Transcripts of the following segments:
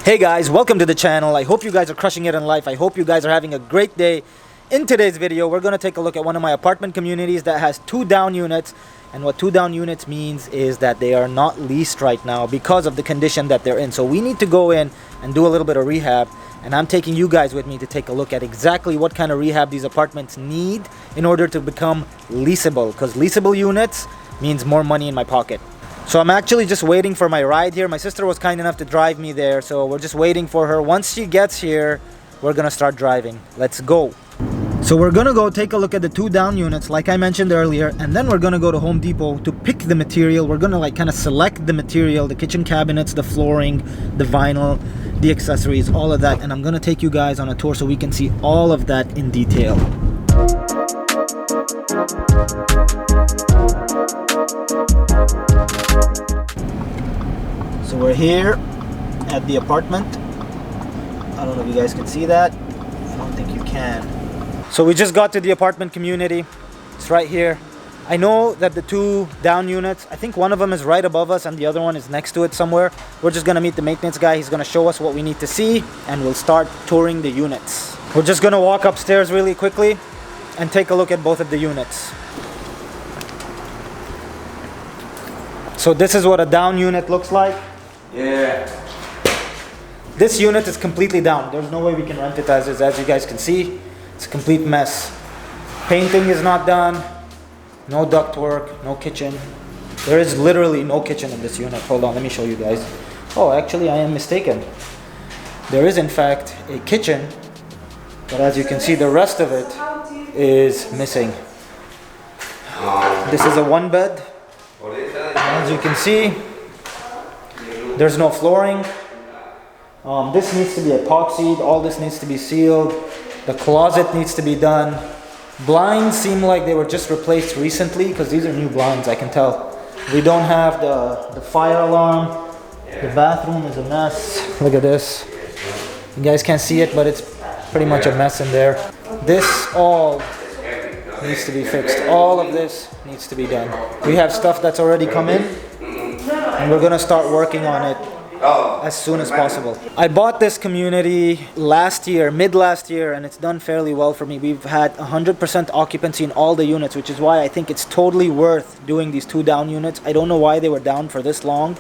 Hey guys, welcome to the channel. I hope you guys are crushing it in life. I hope you guys are having a great day. In today's video, we're going to take a look at one of my apartment communities that has 2 down units. And what 2 down units means is that they are not leased right now because of the condition that they're in. So we need to go in and do a little bit of rehab. And I'm taking you guys with me to take a look at exactly what kind of rehab these apartments need in order to become leasable. Because leasable units means more money in my pocket. So I'm actually just waiting for my ride here. My sister was kind enough to drive me there, so we're just waiting for her. Once she gets here, we're gonna start driving. Let's go. So we're gonna go take a look at the 2 down units like I mentioned earlier, and then we're gonna go to Home Depot to pick the material. We're gonna kind of select the material, the kitchen cabinets, the flooring, the vinyl, the accessories, all of that, and I'm gonna take you guys on a tour so we can see all of that in detail. So we're here at the apartment. I don't know if you guys can see that. I don't think you can. So we just got to the apartment community. It's right here. I know that the 2 down units, I think one of them is right above us and the other one is next to it somewhere. We're just gonna meet the maintenance guy. He's gonna show us what we need to see and we'll start touring the units. We're just gonna walk upstairs really quickly and take a look at both of the units. So this is what a down unit looks like. Yeah. This unit is completely down. There's no way we can rent it as is. As you guys can see, it's a complete mess. Painting is not done. No ductwork, no kitchen. There is literally no kitchen in this unit. Hold on, let me show you guys. Oh, actually I am mistaken. There is in fact a kitchen, but as you can see, the rest of it is missing. This is a 1 bed. As you can see, there's no flooring. This needs to be epoxied. All this needs to be sealed. The closet needs to be done. Blinds seem like they were just replaced recently because these are new blinds, I can tell. We don't have the fire alarm. The bathroom is a mess. Look at this. You guys can't see it, but it's pretty much a mess in there. This all needs to be fixed. All of this needs to be done. We have stuff that's already come in, and we're gonna start working on it as soon as possible. I bought this community last year, mid last year, and it's done fairly well for me. We've had 100% occupancy in all the units, which is why I think it's totally worth doing these 2 down units. I don't know why they were down for this long,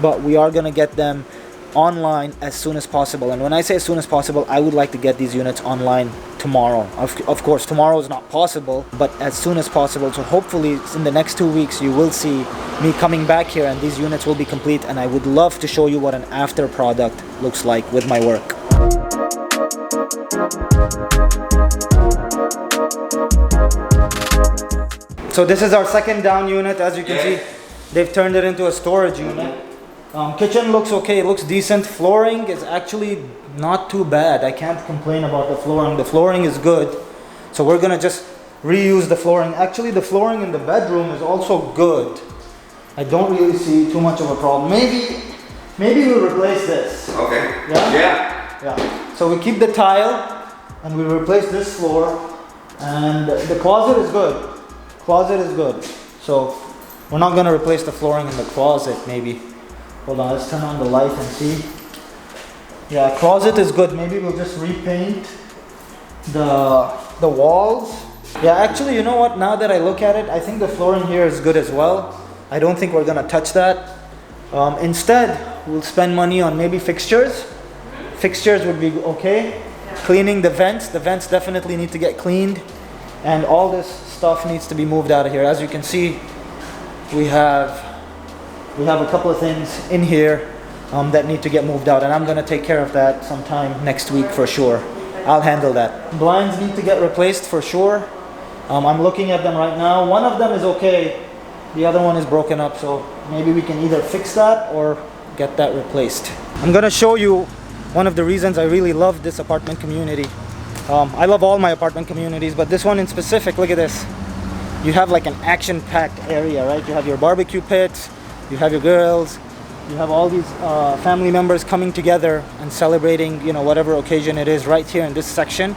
but we are gonna get them online as soon as possible. And when I say as soon as possible, I would like to get these units online tomorrow. Of course, tomorrow is not possible, but as soon as possible. So hopefully in the next 2 weeks, you will see me coming back here and these units will be complete. And I would love to show you what an after product looks like with my work. So this is our 2nd down unit. As you can see, they've turned it into a storage unit. Kitchen looks okay, it looks decent. Flooring is actually not too bad. I can't complain about the flooring. The flooring is good. So we're gonna just reuse the flooring. Actually, the flooring in the bedroom is also good. I don't really see too much of a problem. Maybe we'll replace this. Okay. Yeah. So we keep the tile and we replace this floor. And the closet is good. Closet is good. So we're not gonna replace the flooring in the closet, maybe. Hold on, let's turn on the light and see. Yeah, closet is good. Maybe we'll just repaint the walls. Yeah, actually, you know what? Now that I look at it, I think the flooring here is good as well. I don't think we're gonna touch that. Instead, we'll spend money on maybe fixtures. Fixtures would be okay. Cleaning the vents. The vents definitely need to get cleaned. And all this stuff needs to be moved out of here. As you can see, we have a couple of things in here that need to get moved out, and I'm gonna take care of that sometime next week for sure. I'll handle that. Blinds need to get replaced for sure. I'm looking at them right now. One of them is okay. The other one is broken up, so maybe we can either fix that or get that replaced. I'm gonna show you one of the reasons I really love this apartment community. I love all my apartment communities, but this one in specific, look at this. You have like an action-packed area, right? You have your barbecue pits, you have your girls, you have all these family members coming together and celebrating, you know, whatever occasion it is right here in this section.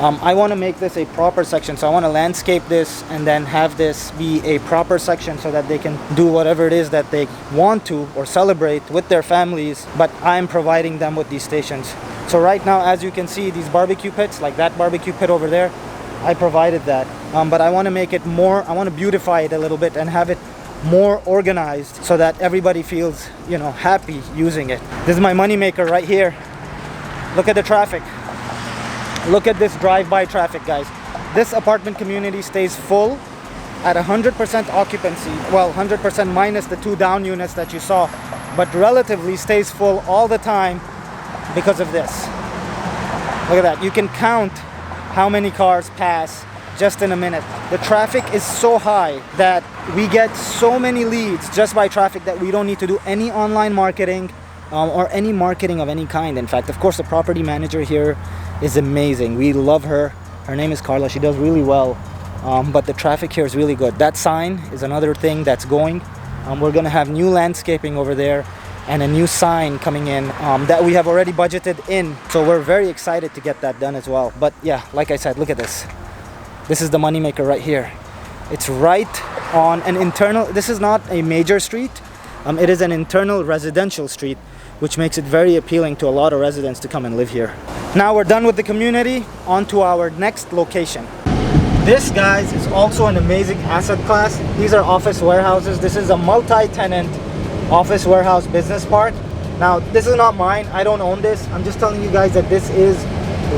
I want to make this a proper section, so I want to landscape this and then have this be a proper section so that they can do whatever it is that they want to or celebrate with their families, but I'm providing them with these stations. So right now, as you can see, these barbecue pits, like that barbecue pit over there, I provided that, but I want to make it more, I want to beautify it a little bit and have it more organized so that everybody feels, you know, happy using it. This is my money maker right here. Look at the traffic. Look at this drive-by traffic, guys. This apartment community stays full at 100% occupancy. Well, 100% minus the 2 down units that you saw, but relatively stays full all the time because of this. Look at that. You can count how many cars pass just in a minute. The traffic is so high that we get so many leads just by traffic that we don't need to do any online marketing or any marketing of any kind. In fact, of course, the property manager here is amazing. We love her. Her name is Carla. She does really well, but the traffic here is really good. That sign is another thing that's going. We're gonna have new landscaping over there and a new sign coming in that we have already budgeted in, so we're very excited to get that done as well. But yeah, like I said, look at this. This is the moneymaker right here. It's right on an internal, this is not a major street, it is an internal residential street, which makes it very appealing to a lot of residents to come and live here. Now we're done with the community, on to our next location. This, guys, is also an amazing asset class. These are office warehouses. This is a multi-tenant office warehouse business park. Now, this is not mine. I don't own this. I'm just telling you guys that this is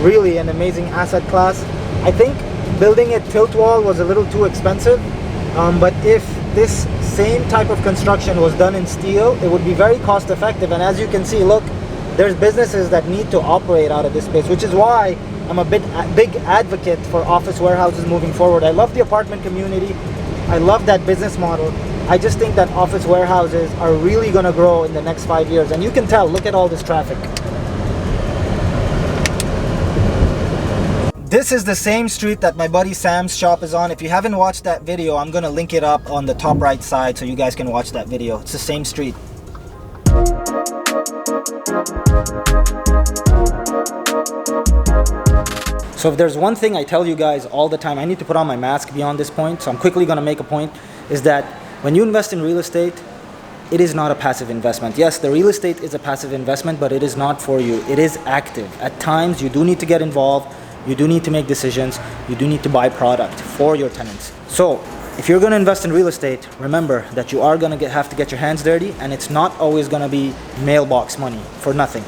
really an amazing asset class. I think building a tilt wall was a little too expensive, but if this same type of construction was done in steel, it would be very cost effective. And as you can see, look, there's businesses that need to operate out of this space, which is why I'm a big advocate for office warehouses moving forward. I love the apartment community. I love that business model. I just think that office warehouses are really going to grow in the next 5 years. And you can tell, look at all this traffic. This is the same street that my buddy Sam's shop is on. If you haven't watched that video, I'm going to link it up on the top right side so you guys can watch that video. It's the same street. So if there's one thing I tell you guys all the time, I need to put on my mask beyond this point, so I'm quickly going to make a point, is that when you invest in real estate, it is not a passive investment. Yes, the real estate is a passive investment, but it is not for you. It is active. At times, you do need to get involved. You do need to make decisions. You do need to buy product for your tenants. So if you're going to invest in real estate, remember that you are going to have to get your hands dirty, and it's not always going to be mailbox money for nothing.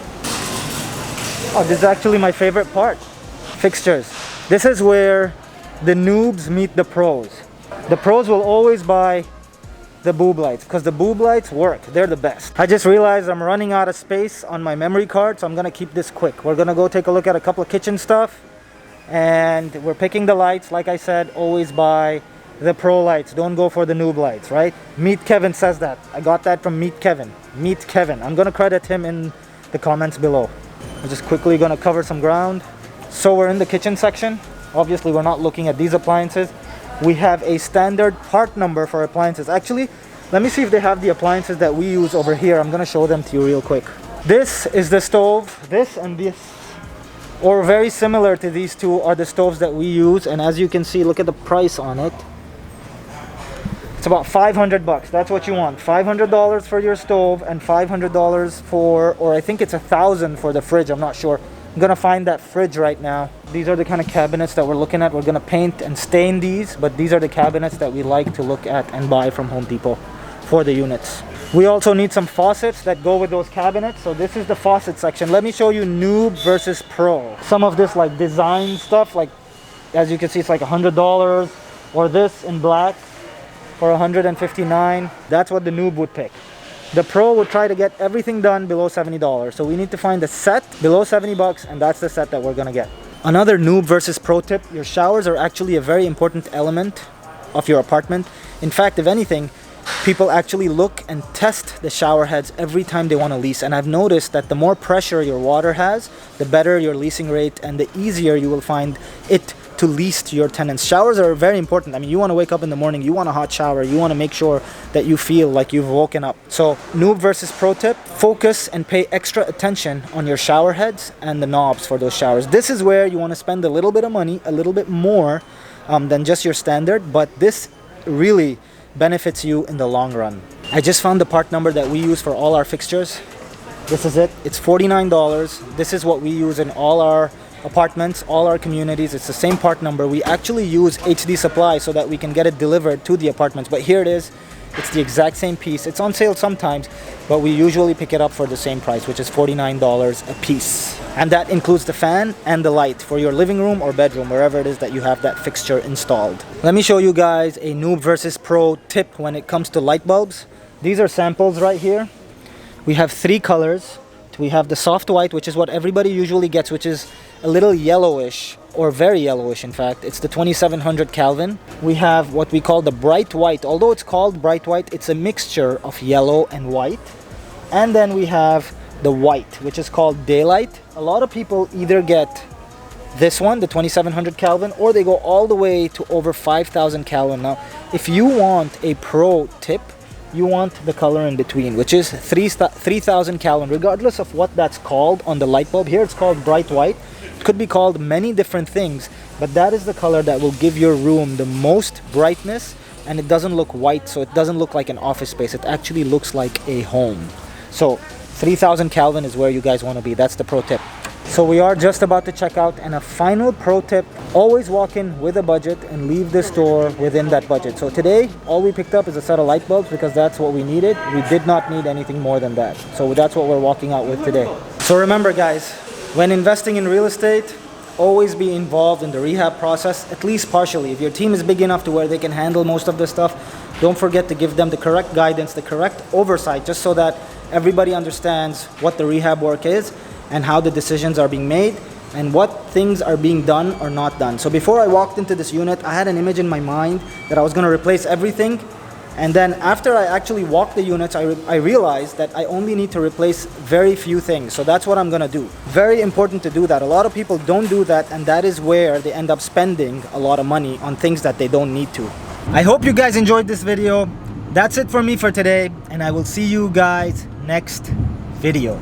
Oh, this is actually my favorite part. Fixtures. This is where the noobs meet the pros. The pros will always buy the boob lights because the boob lights work. They're the best. I just realized I'm running out of space on my memory card, so I'm gonna keep this quick. We're gonna go take a look at a couple of kitchen stuff, and we're picking the lights. Like I said, always buy the pro lights. Don't go for the noob lights, right? Meet Kevin says that. I got that from Meet Kevin. Meet Kevin. I'm gonna credit him in the comments below. I'm just quickly gonna cover some ground. So we're in the kitchen section. Obviously, we're not looking at these appliances. We have a standard part number for appliances. Actually, let me see if they have the appliances that we use over here. I'm gonna show them to you real quick. This is the stove. This and this, or very similar to these two, are the stoves that we use. And as you can see, look at the price on it. It's about 500 bucks. That's what you want. $500 for your stove and $500 for, or I think it's 1,000 for the fridge. I'm not sure. I'm gonna find that fridge right now. These are the kind of cabinets that we're looking at. We're gonna paint and stain these, but these are the cabinets that we like to look at and buy from Home Depot for the units. We also need some faucets that go with those cabinets. So this is the faucet section. Let me show you noob versus pro. Some of this like design stuff, like as you can see, it's like $100, or this in black for $159. That's what the noob would pick. The pro would try to get everything done below $70. So we need to find a set below 70 bucks, and that's the set that we're gonna get. Another noob versus pro tip, your showers are actually a very important element of your apartment. In fact, if anything, people actually look and test the shower heads every time they want to lease. And I've noticed that the more pressure your water has, the better your leasing rate and the easier you will find it to lease to your tenants. Showers are very important. I mean, you want to wake up in the morning, you want a hot shower, you want to make sure that you feel like you've woken up. So noob versus pro tip, focus and pay extra attention on your shower heads and the knobs for those showers. This is where you want to spend a little bit of money, a little bit more than just your standard, but this really benefits you in the long run. I just found the part number that we use for all our fixtures. This is it. It's $49. This is what we use in all our apartments, all our communities. It's the same part number. We actually use HD supply so that we can get it delivered to the apartments, but here it is. It's the exact same piece. It's on sale sometimes, but we usually pick it up for the same price, which is $49 a piece. And that includes the fan and the light for your living room or bedroom, wherever it is that you have that fixture installed. Let me show you guys a noob versus pro tip when it comes to light bulbs. These are samples right here. We have 3 colors. We have the soft white, which is what everybody usually gets, which is a little yellowish, or very yellowish in fact. It's the 2700 Kelvin. We have what we call the bright white. Although it's called bright white, it's a mixture of yellow and white. And then we have the white, which is called daylight. A lot of people either get this one, the 2700 Kelvin, or they go all the way to over 5000 Kelvin. Now, if you want a pro tip, you want the color in between, which is 3000 Kelvin, regardless of what that's called on the light bulb. Here it's called bright white. It could be called many different things, but that is the color that will give your room the most brightness, and it doesn't look white, so it doesn't look like an office space. It actually looks like a home. So 3000 Kelvin is where you guys want to be. That's the pro tip. So we are just about to check out, and a final pro tip: always walk in with a budget and leave the store within that budget. So today all we picked up is a set of light bulbs because that's what we needed. We did not need anything more than that, so that's what we're walking out with today. So remember guys, when investing in real estate, always be involved in the rehab process, at least partially. If your team is big enough to where they can handle most of the stuff, don't forget to give them the correct guidance, the correct oversight, just so that everybody understands what the rehab work is and how the decisions are being made and what things are being done or not done. So before I walked into this unit, I had an image in my mind that I was going to replace everything. And then after I actually walked the units, I realized that I only need to replace very few things. So that's what I'm going to do. Very important to do that. A lot of people don't do that, and that is where they end up spending a lot of money on things that they don't need to. I hope you guys enjoyed this video. That's it for me for today, and I will see you guys next video.